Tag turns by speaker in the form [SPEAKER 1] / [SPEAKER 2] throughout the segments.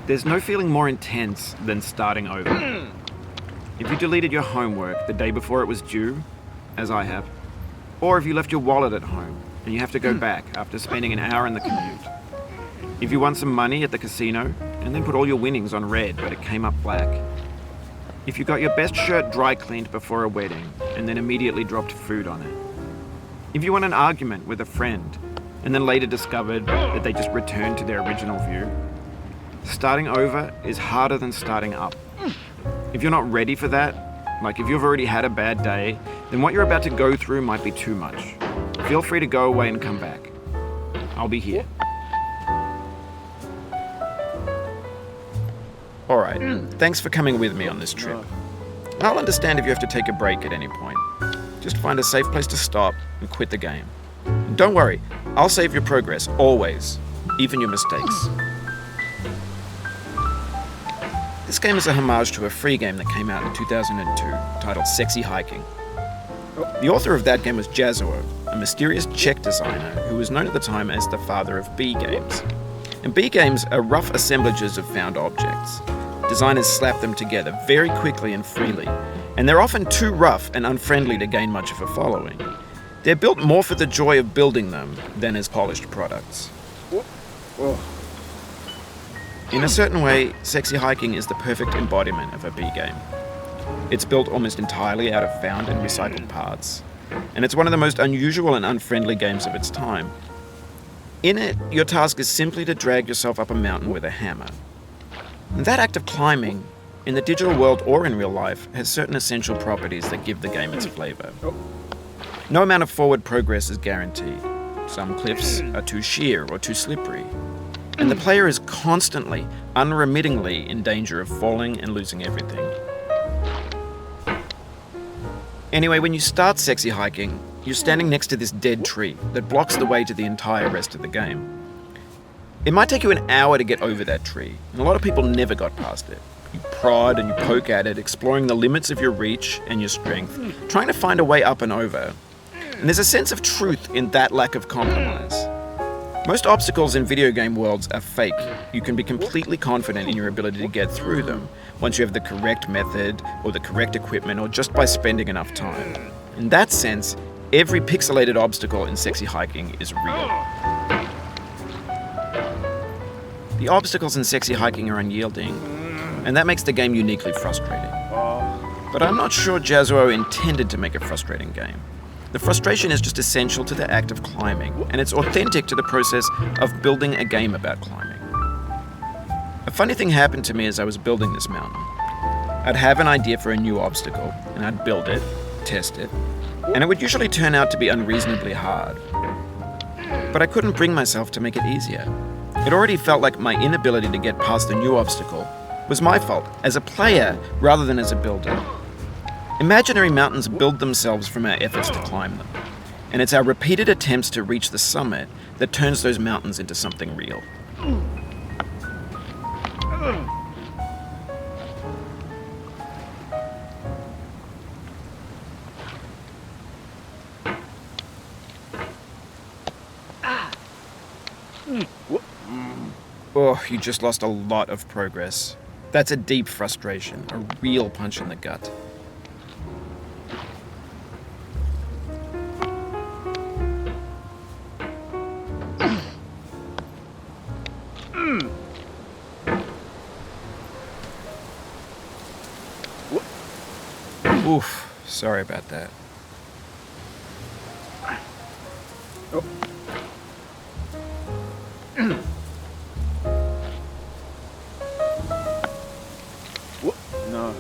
[SPEAKER 1] There's no feeling more intense than starting over. If you deleted your homework the day before it was due, as I have, or if you left your wallet at home and you have to go back after spending an hour in the commute. If you won some money at the casino and then put all your winnings on red but it came up black. If you got your best shirt dry cleaned before a wedding and then immediately dropped food on it. If you won an argument with a friend and then later discovered that they just returned to their original view. Starting over is harder than starting up. If you're not ready for that, like if you've already had a bad day, then what you're about to go through might be too much. Feel free to go away and come back. I'll be here. Alright, thanks for coming with me on this trip. I'll understand if you have to take a break at any point. Just find a safe place to stop and quit the game. And don't worry, I'll save your progress, always, even your mistakes. This game is a homage to a free game that came out in 2002, titled Sexy Hiking. The author of that game was Jazuo, a mysterious Czech designer who was known at the time as the father of B games. And B games are rough assemblages of found objects. Designers slap them together very quickly and freely, and they're often too rough and unfriendly to gain much of a following. They're built more for the joy of building them than as polished products. In a certain way, Sexy Hiking is the perfect embodiment of a B game. It's built almost entirely out of found and recycled parts, and it's one of the most unusual and unfriendly games of its time. In it, your task is simply to drag yourself up a mountain with a hammer. And that act of climbing, in the digital world or in real life, has certain essential properties that give the game its flavor. No amount of forward progress is guaranteed. Some cliffs are too sheer or too slippery. And the player is constantly, unremittingly in danger of falling and losing everything. Anyway, when you start Sexy Hiking, you're standing next to this dead tree that blocks the way to the entire rest of the game. It might take you an hour to get over that tree, and a lot of people never got past it. You prod and you poke at it, exploring the limits of your reach and your strength, trying to find a way up and over. And there's a sense of truth in that lack of compromise. Most obstacles in video game worlds are fake. You can be completely confident in your ability to get through them once you have the correct method or the correct equipment or just by spending enough time. In that sense, every pixelated obstacle in Sexy Hiking is real. The obstacles in Sexy Hiking are unyielding, and that makes the game uniquely frustrating. But I'm not sure Jazuo intended to make a frustrating game. The frustration is just essential to the act of climbing, and it's authentic to the process of building a game about climbing. A funny thing happened to me as I was building this mountain. I'd have an idea for a new obstacle, and I'd build it, test it, and it would usually turn out to be unreasonably hard. But I couldn't bring myself to make it easier. It already felt like my inability to get past the new obstacle was my fault, as a player rather than as a builder. Imaginary mountains build themselves from our efforts to climb them, and it's our repeated attempts to reach the summit that turns those mountains into something real. Oh, you just lost a lot of progress. That's a deep frustration, a real punch in the gut. Oof, sorry about that.
[SPEAKER 2] No.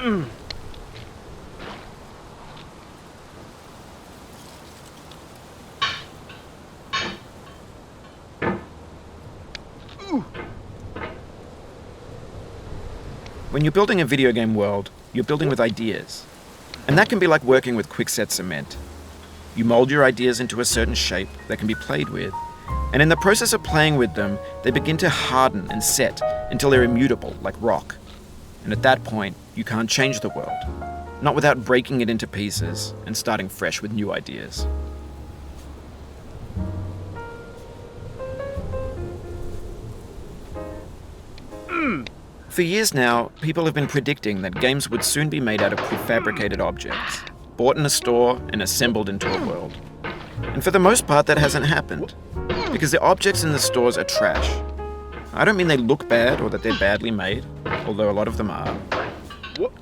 [SPEAKER 1] When you're building a video game world, you're building with ideas. And that can be like working with quickset cement. You mold your ideas into a certain shape that can be played with, and in the process of playing with them, they begin to harden and set until they're immutable, like rock. And at that point, you can't change the world, not without breaking it into pieces and starting fresh with new ideas. For years now, people have been predicting that games would soon be made out of prefabricated objects, bought in a store and assembled into a world. And for the most part, that hasn't happened, because the objects in the stores are trash. I don't mean they look bad or that they're badly made, although a lot of them are.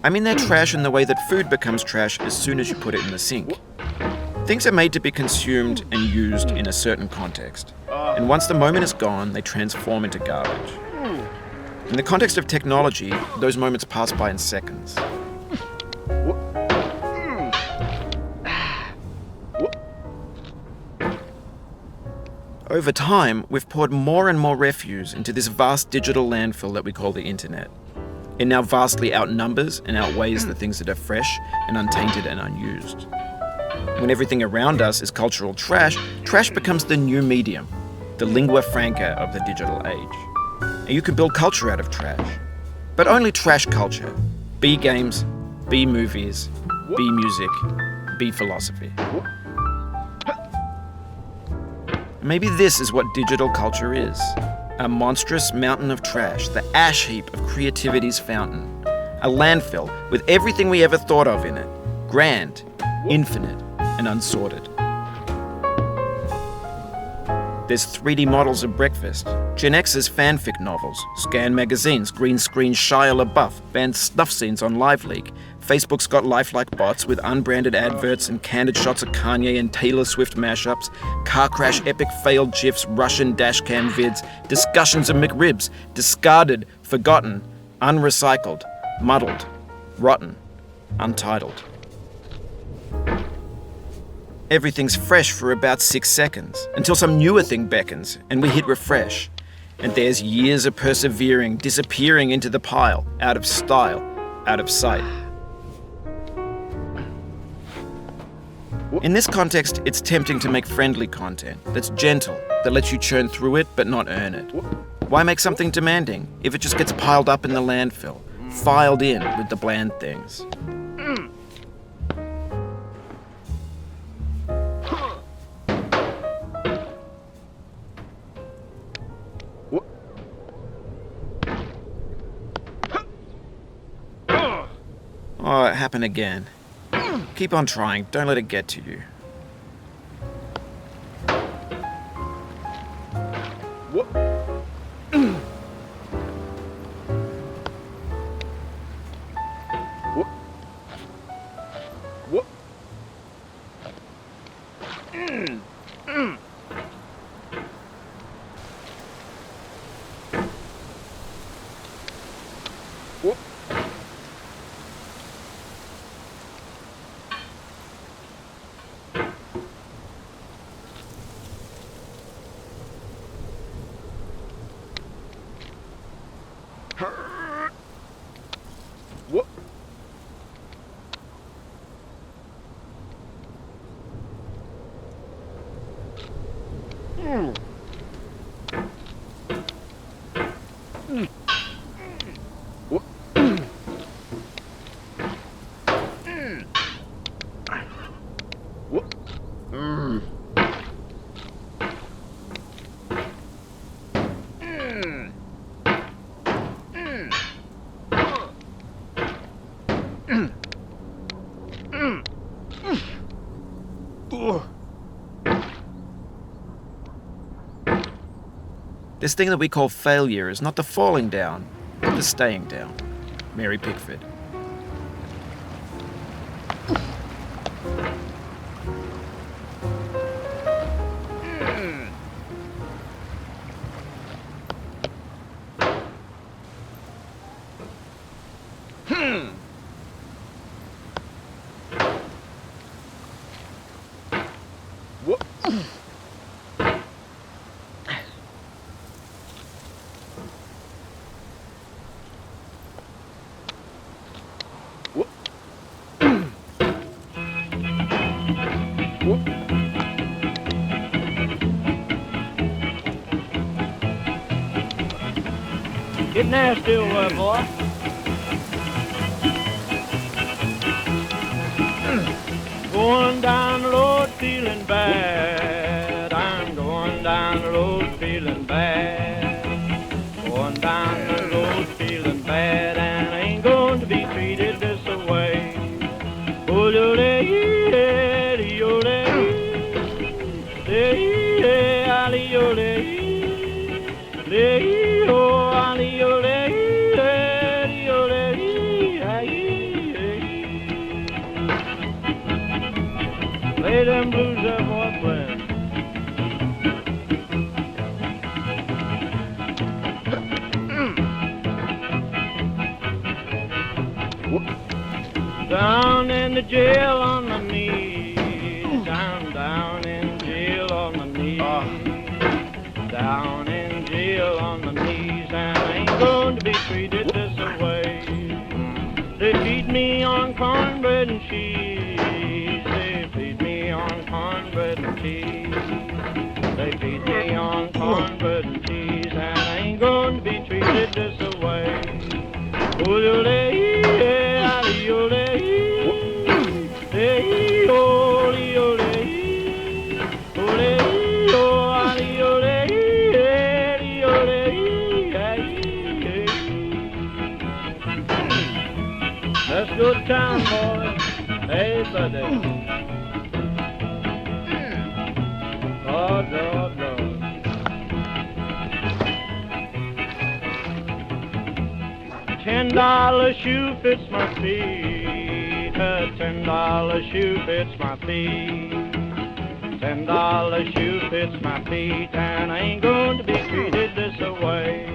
[SPEAKER 1] I mean they're trash in the way that food becomes trash as soon as you put it in the sink. Things are made to be consumed and used in a certain context, and once the moment is gone, they transform into garbage. In the context of technology, those moments pass by in seconds. Over time, we've poured more and more refuse into this vast digital landfill that we call the internet. It now vastly outnumbers and outweighs the things that are fresh and untainted and unused. When everything around us is cultural trash, trash becomes the new medium, the lingua franca of the digital age. And you can build culture out of trash. But only trash culture. B games, B movies, B music, B philosophy. Maybe this is what digital culture is. A monstrous mountain of trash, the ash heap of creativity's fountain. A landfill with everything we ever thought of in it. Grand, infinite, and unsorted. There's 3D models of breakfast, Gen X's fanfic novels, scan magazines, green screen Shia LaBeouf, banned snuff scenes on LiveLeak. Facebook's got lifelike bots with unbranded adverts and candid shots of Kanye and Taylor Swift mashups, car crash epic failed GIFs, Russian dashcam vids, discussions of McRibs, discarded, forgotten, unrecycled, muddled, rotten, untitled. Everything's fresh for about 6 seconds, until some newer thing beckons, and we hit refresh. And there's years of persevering, disappearing into the pile, out of style, out of sight. In this context, it's tempting to make friendly content that's gentle, that lets you churn through it but not earn it. Why make something demanding if it just gets piled up in the landfill, filed in with the bland things? Oh, it happened again. Keep on trying, don't let it get to you. This thing that we call failure is not the falling down, but the staying down. Mary Pickford.
[SPEAKER 3] Getting there still, boy. Going down the road feeling bad. I'm going down the road feeling bad. Going down the road feeling bad, and I ain't going to be treated this way. Oh, play them blues there, boy, play 'em. Down in the jail on my knees, down in jail on my knees, down in jail on my knees, and I ain't going to be treated this way. They feed me on cornbread and cheese, they feed me on cornbread and cheese, they feed me on cornbread and cheese, and I ain't going to be treated this way. Let's go to town, boys. Hey, buddy. Lord, Lord, Lord. $10 shoe fits my feet. A $10 shoe fits my feet. $10 shoe fits my feet, and I ain't going to be treated this way.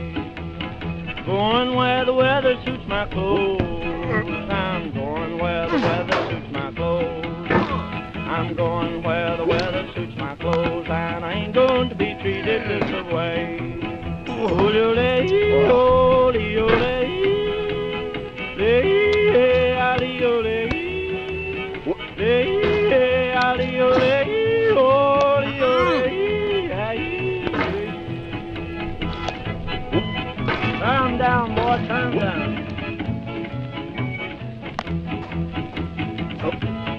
[SPEAKER 3] Going where the weather suits my clothes. I'm going where the weather suits my clothes. I'm going where the weather suits my clothes, and I ain't going to be treated this way. Turn down, boy, turn down.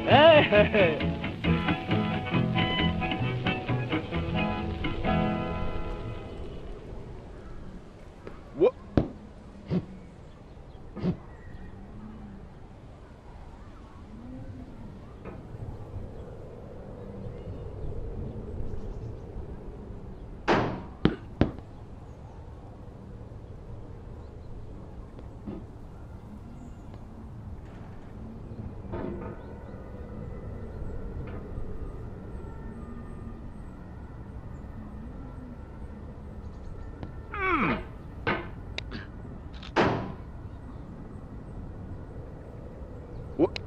[SPEAKER 3] Hey, hey, hey.
[SPEAKER 2] What? What?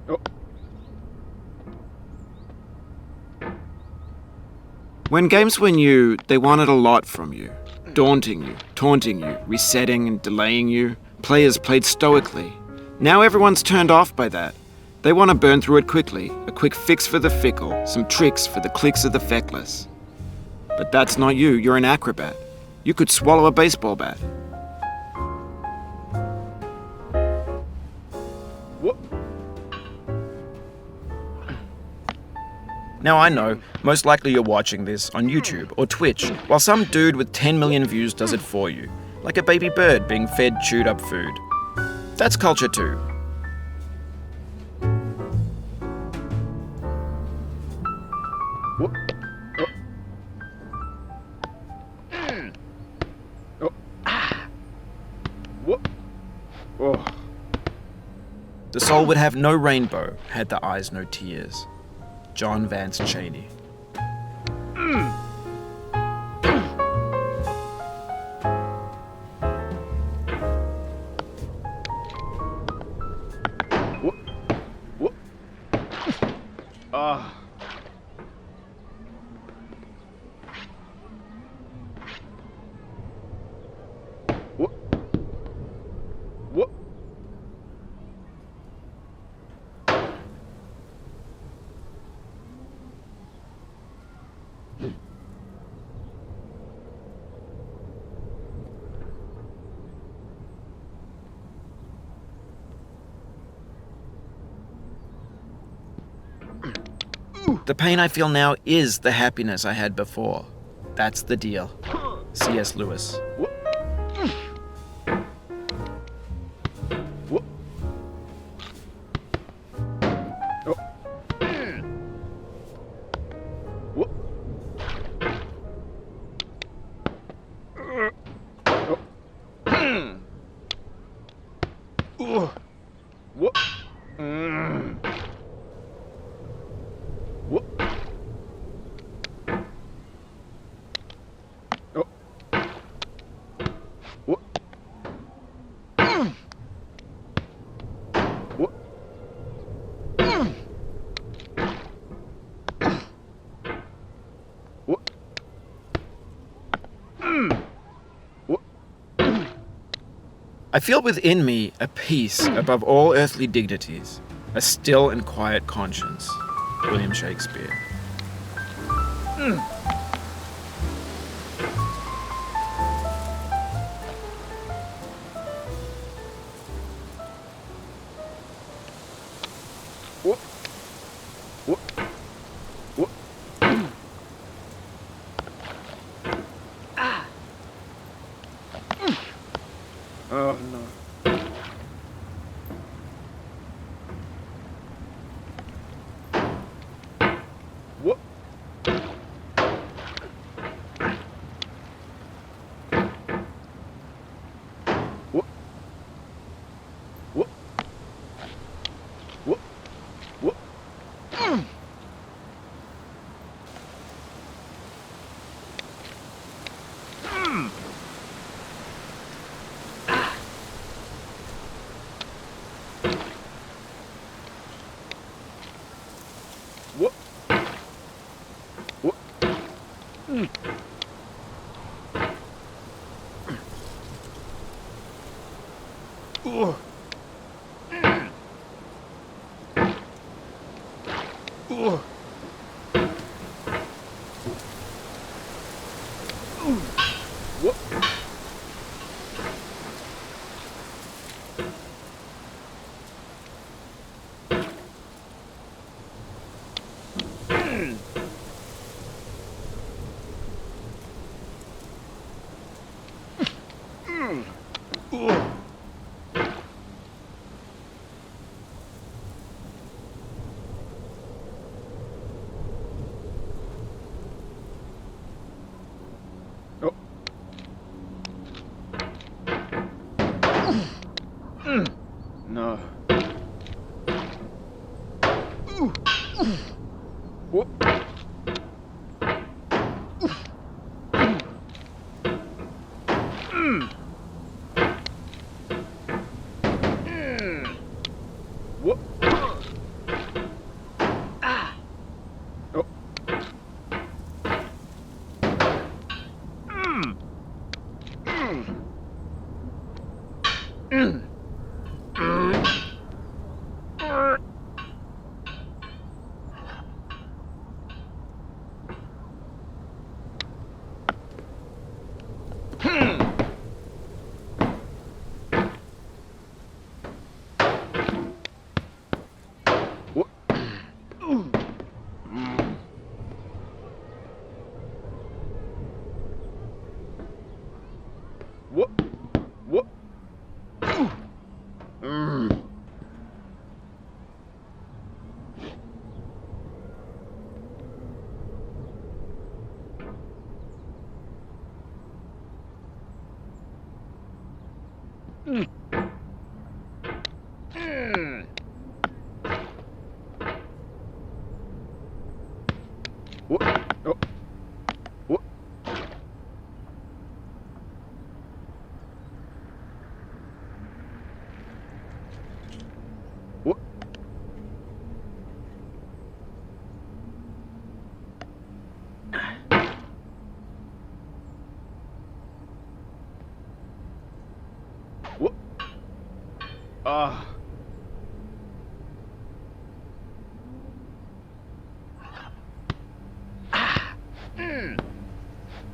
[SPEAKER 2] Oh.
[SPEAKER 1] When games were new, they wanted a lot from you. Daunting you, taunting you, resetting and delaying you. Players played stoically. Now everyone's turned off by that. They want to burn through it quickly, a quick fix for the fickle, some tricks for the clicks of the feckless. But that's not you, you're an acrobat. You could swallow a baseball bat.
[SPEAKER 2] What?
[SPEAKER 1] Now I know, most likely you're watching this on YouTube or Twitch, while some dude with 10 million views does it for you, like a baby bird being fed chewed up food. That's culture too.
[SPEAKER 2] What? Oh. What? Oh.
[SPEAKER 1] The soul would have no rainbow, had the eyes no tears. John Vance Cheney.
[SPEAKER 2] What? What? Ah. What? What?
[SPEAKER 1] The pain I feel now is the happiness I had before. That's the deal. C.S. Lewis.
[SPEAKER 2] Whoop. Whoop. Oh. Whoop. Oh. Whoop. Whoop. Oh. Whoop. Whoop. Whoop. Whoop.
[SPEAKER 1] I feel within me a peace above all earthly dignities, a still and quiet conscience. William Shakespeare.
[SPEAKER 2] Whoop. Whoop. Whoop. Oh no. Whoop. Whoop. Whoop. Whoop. Whoop. Whoop. Whoop. Ooh. Ooh. Whoop. Ooh. Oh. No. Whoop. Whoop. Oh. Whoop. Whoop. Whoop. Oh. Whoop. Whoop. Whoop. Ah.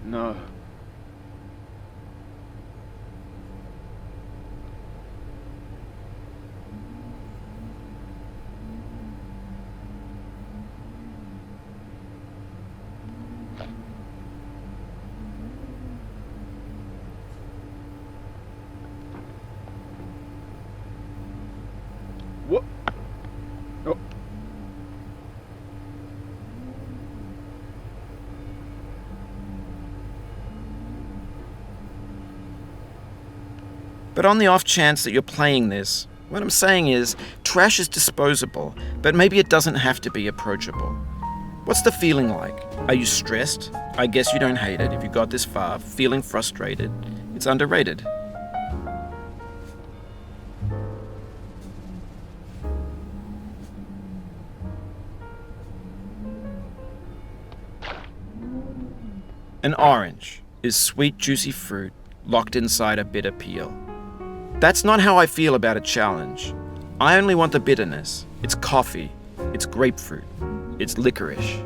[SPEAKER 2] No.
[SPEAKER 1] But on the off chance that you're playing this, what I'm saying is, trash is disposable, but maybe it doesn't have to be approachable. What's the feeling like? Are you stressed? I guess you don't hate it if you got this far. Feeling frustrated? It's underrated. An orange is sweet, juicy fruit locked inside a bitter peel. That's not how I feel about a challenge. I only want the bitterness. It's coffee. It's grapefruit. It's licorice.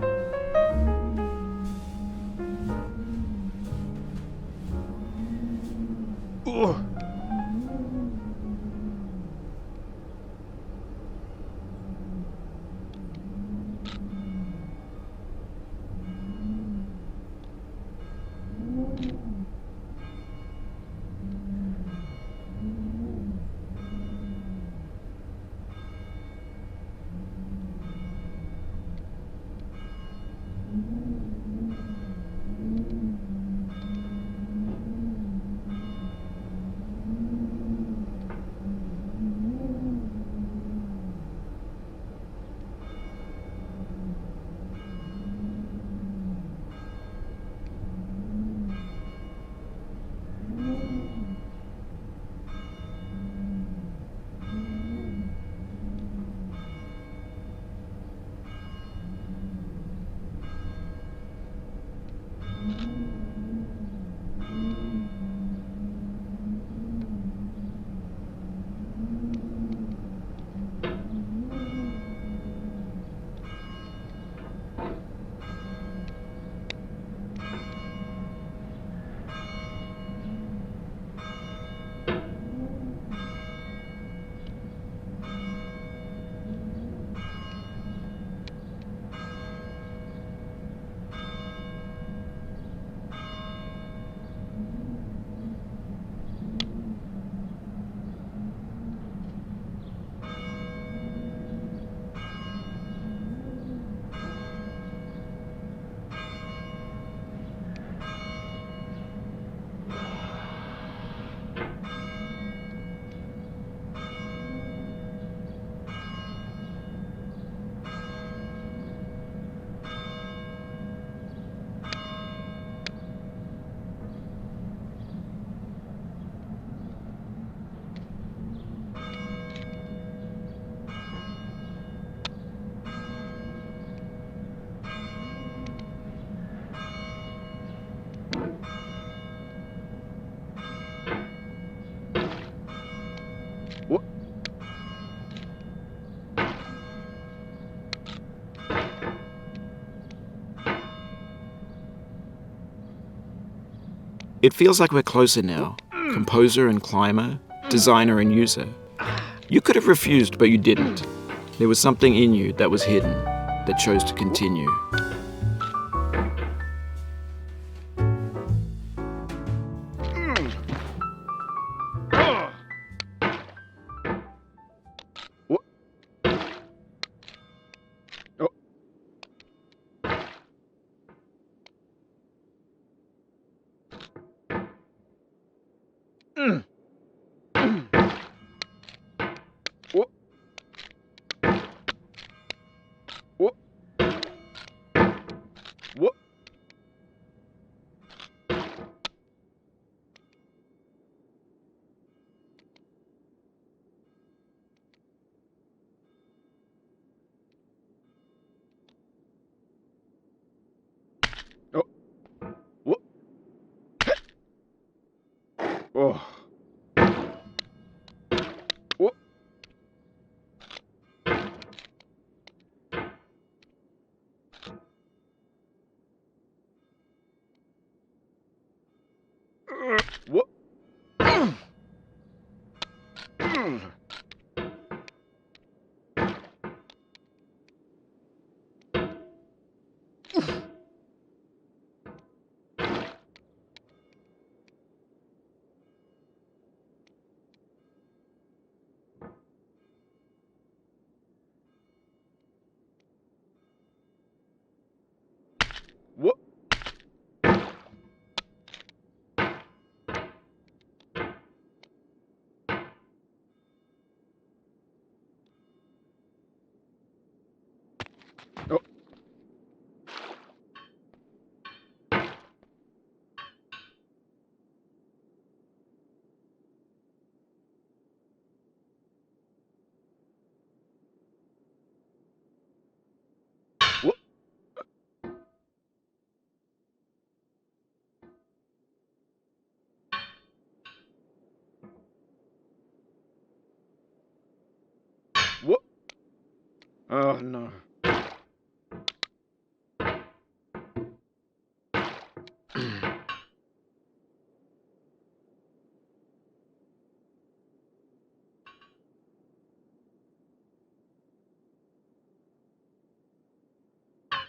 [SPEAKER 2] Ugh. What?
[SPEAKER 1] It feels like we're closer now. Composer and climber, designer and user. You could have refused, but you didn't. There was something in you that was hidden, that chose to continue.
[SPEAKER 2] What? Oh. Mm. What? What? What? Oh. What? Oh. What? What? What? Oh no.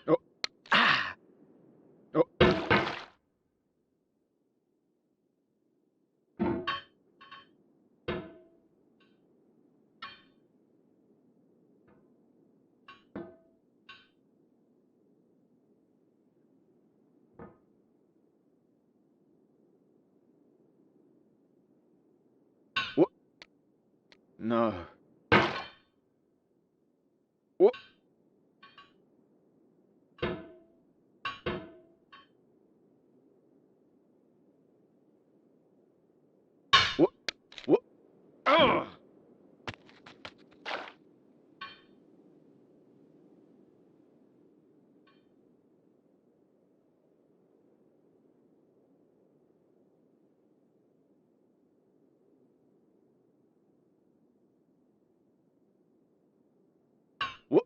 [SPEAKER 2] Oh. Ah. Oh. What? No. What? What? What? Oh. What?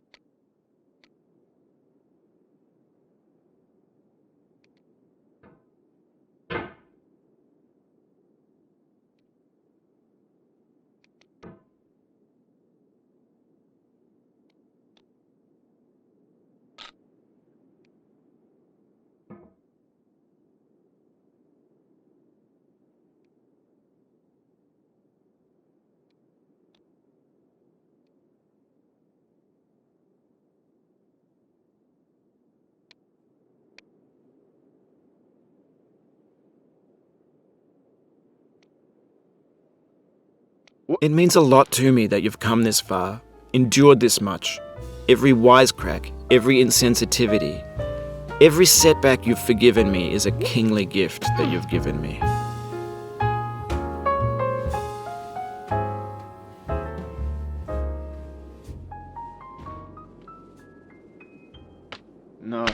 [SPEAKER 1] It means a lot to me that you've come this far, endured this much. Every wisecrack, every insensitivity, every setback you've forgiven me is a kingly gift that you've given me.
[SPEAKER 2] No.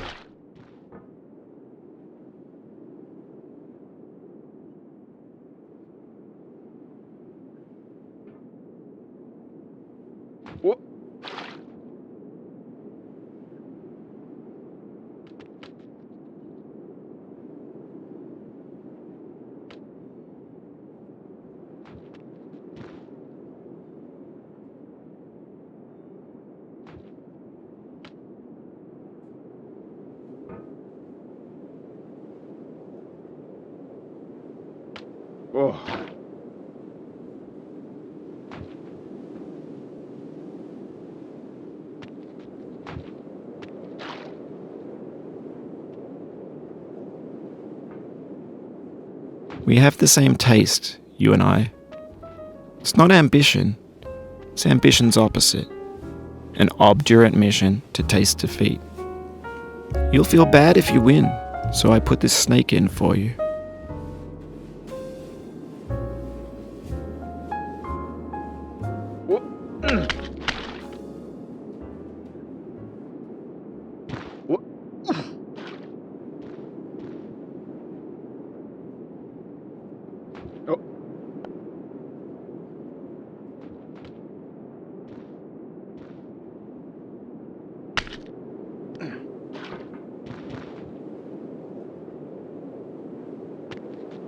[SPEAKER 2] What? Oh.
[SPEAKER 1] We have the same taste, you and I. It's not ambition, it's ambition's opposite. An obdurate mission to taste defeat. You'll feel bad if you win, so I put this snake in for you.
[SPEAKER 2] What? What? Oh.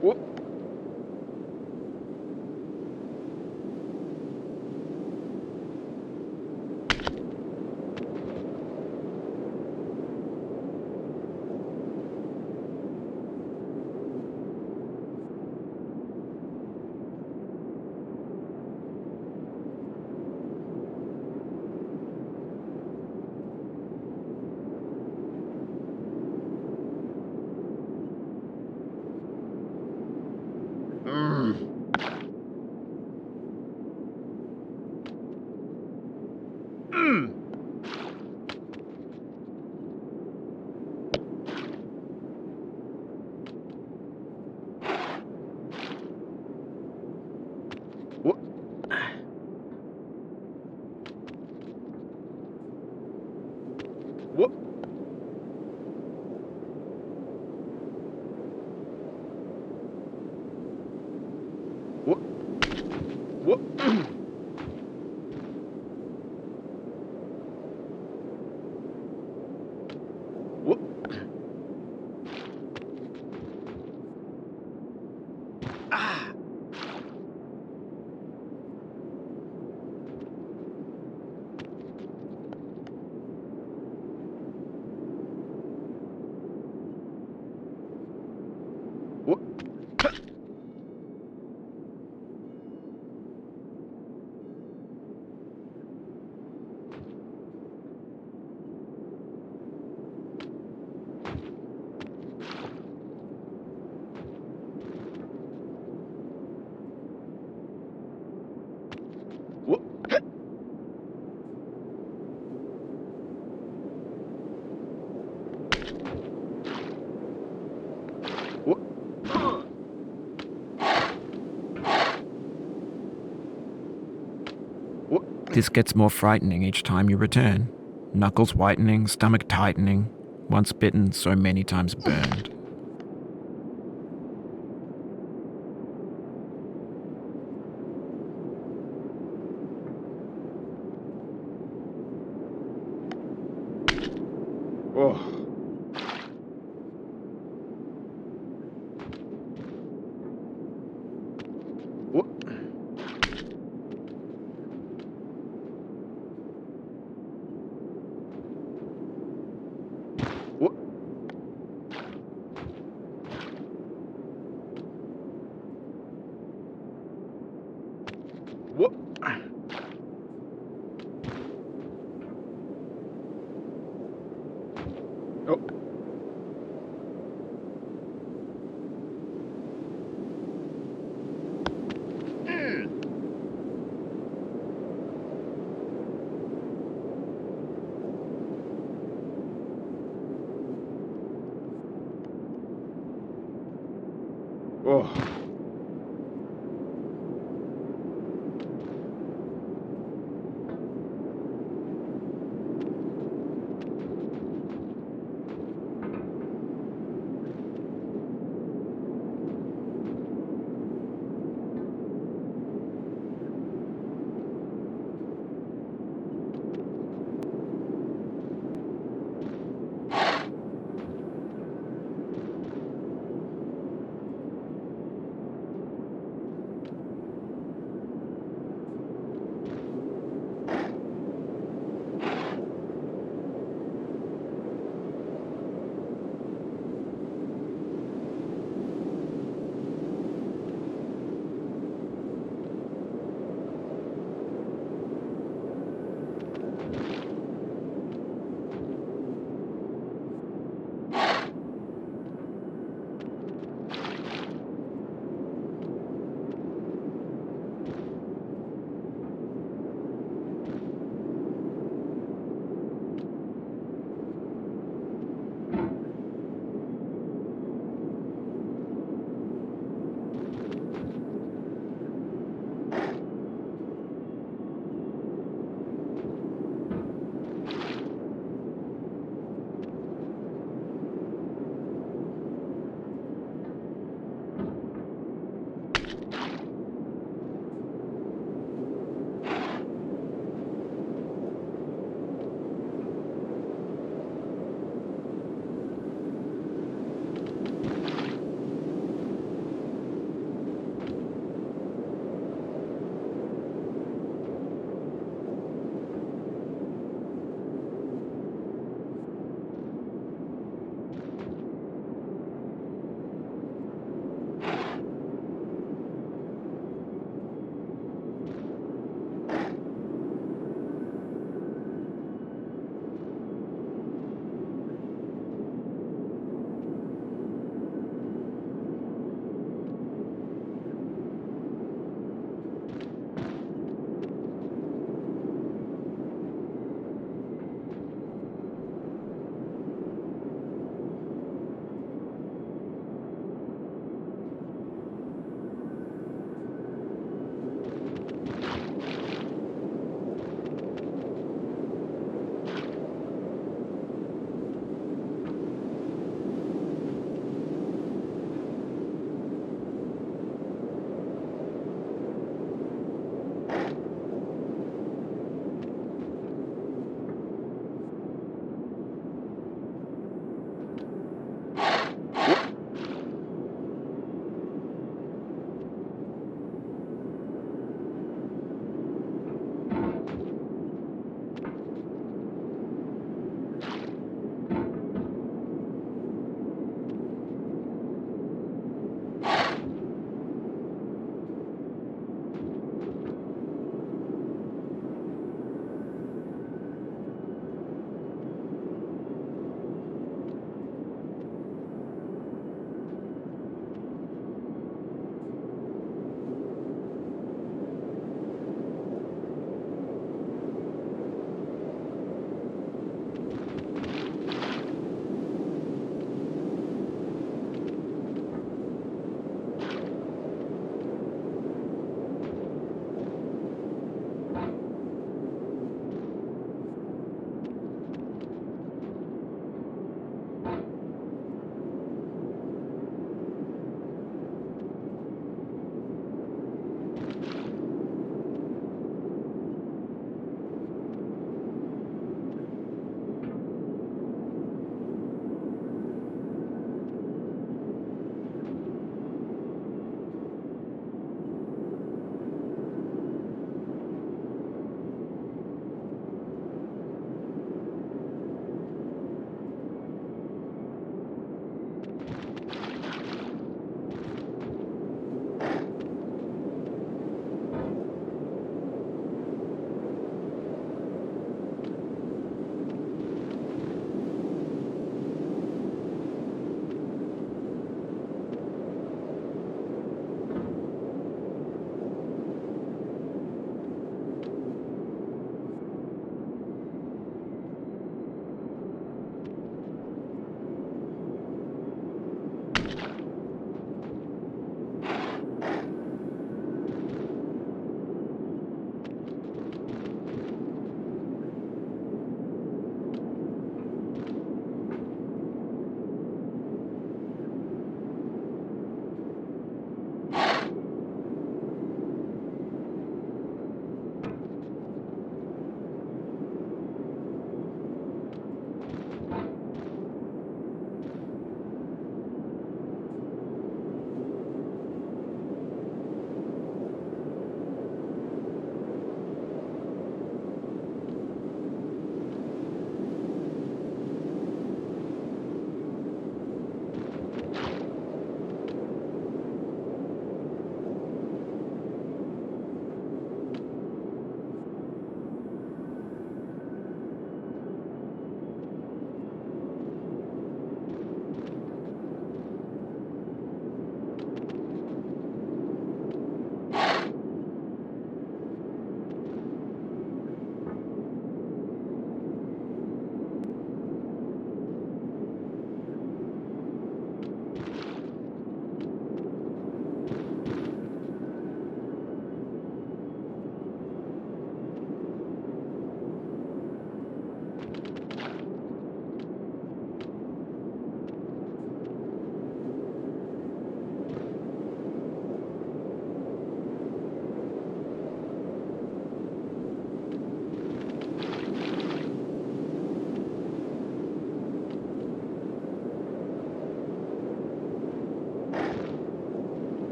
[SPEAKER 2] What? What? What? What? What?
[SPEAKER 1] This gets more frightening each time you return. Knuckles whitening, stomach tightening. Once bitten, so many times burned.
[SPEAKER 2] Oh. What? Oh. Oh.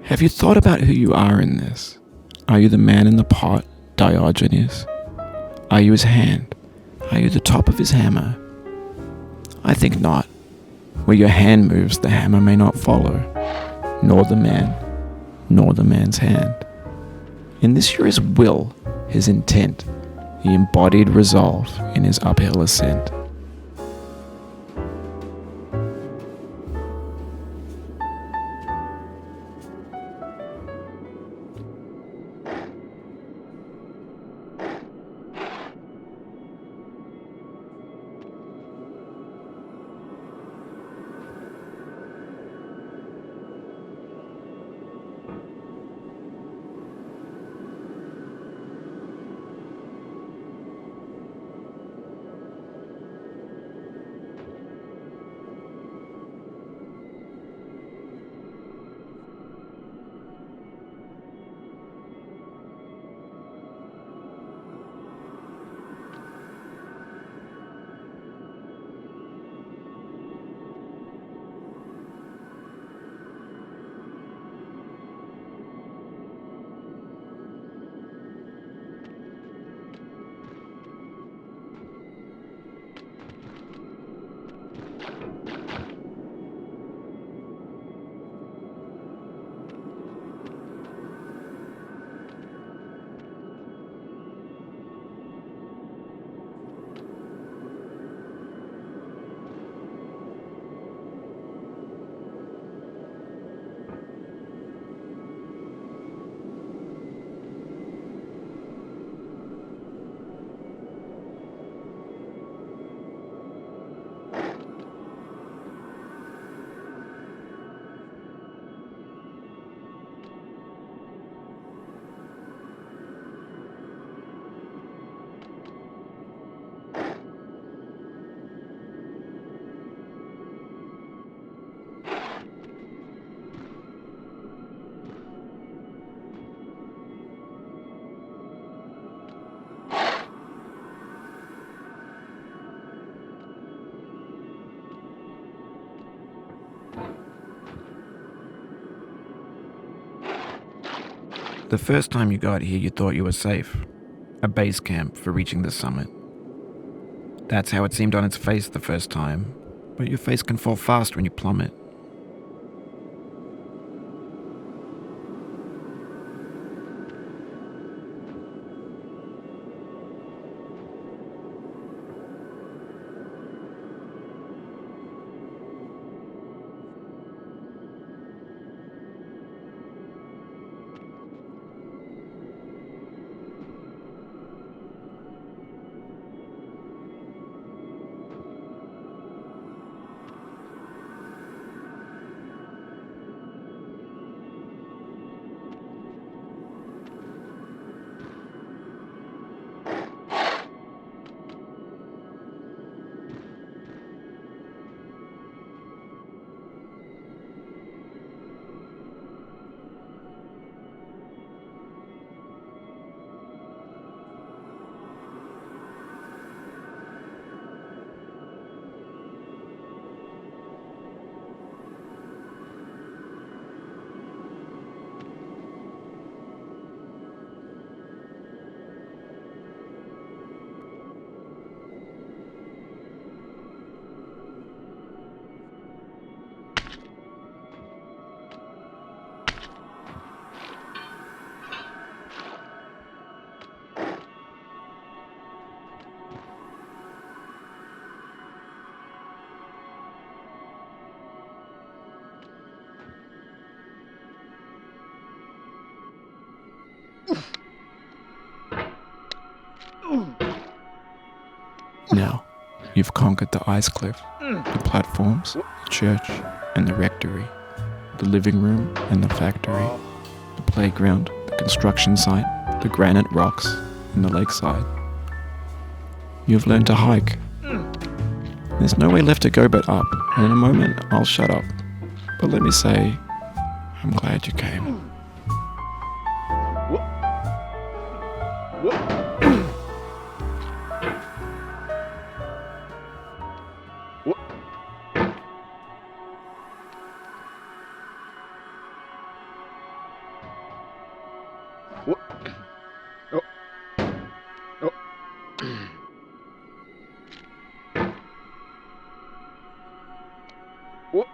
[SPEAKER 1] Have you thought about who you are in this? Are you the man in the pot, Diogenes? Are you his hand? Are you the top of his hammer? I think not. Where your hand moves, the hammer may not follow, nor the man, nor the man's hand. In this you're his will, his intent, the embodied resolve in his uphill ascent. The first time you got here, you thought you were safe. A base camp for reaching the summit. That's how it seemed on its face the first time, but your face can fall fast when you plummet. Now, you've conquered the ice cliff, the platforms, the church, and the rectory, the living room and the factory, the playground, the construction site, the granite rocks, and the lakeside. You've learned to hike. There's no way left to go but up, and in a moment I'll shut up. But let me say, I'm glad you came.
[SPEAKER 2] What? Oh. Oh. What?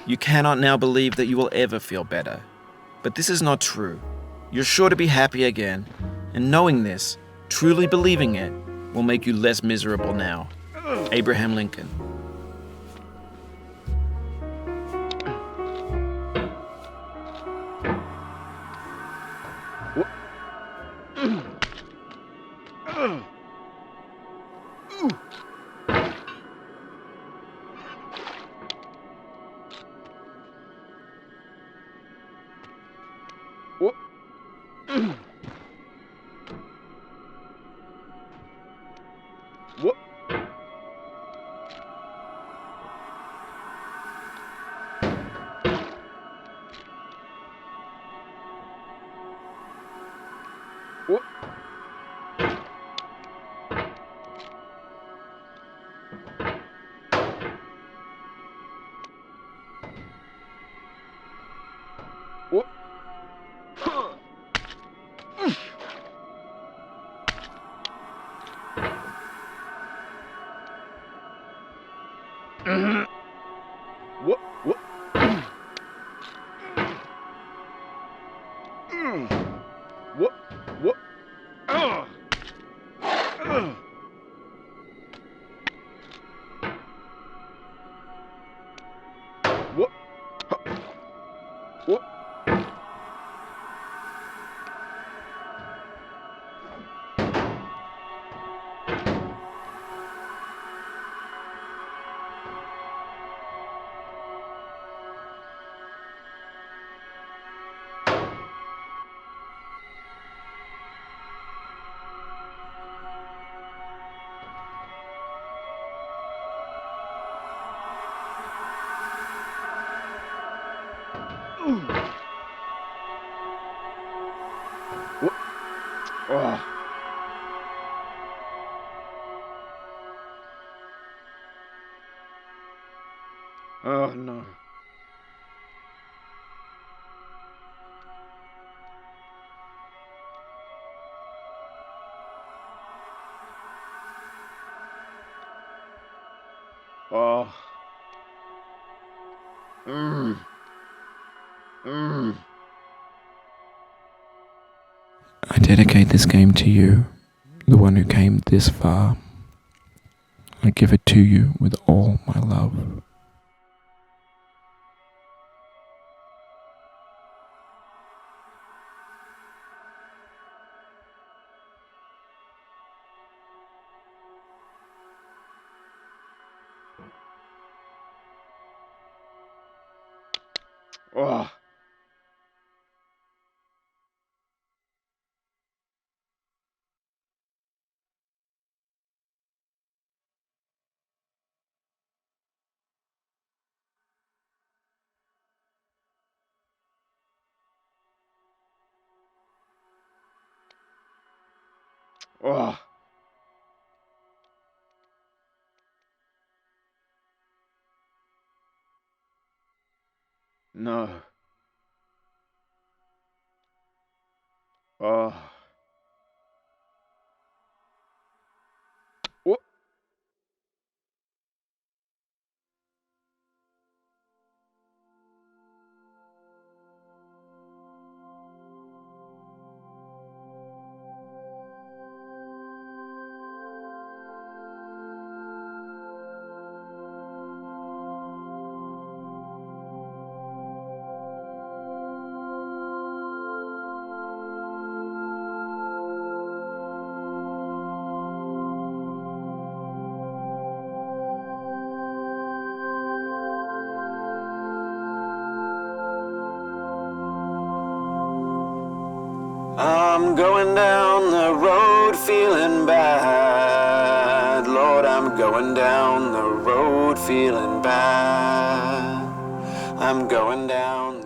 [SPEAKER 1] You cannot now believe that you will ever feel better. But this is not true. You're sure to be happy again, and knowing this, truly believing it, will make you less miserable now. Abraham Lincoln.
[SPEAKER 2] What? What? What? What? What? What? What? What? What? What? What? Oh. Oh no. Oh.
[SPEAKER 1] I dedicate this game to you, the one who came this far. I give it to you with all my love.
[SPEAKER 2] Oh. Oh. No. Oh. What?
[SPEAKER 1] I'm going down the road feeling bad. Lord, I'm going down the road feeling bad. I'm going down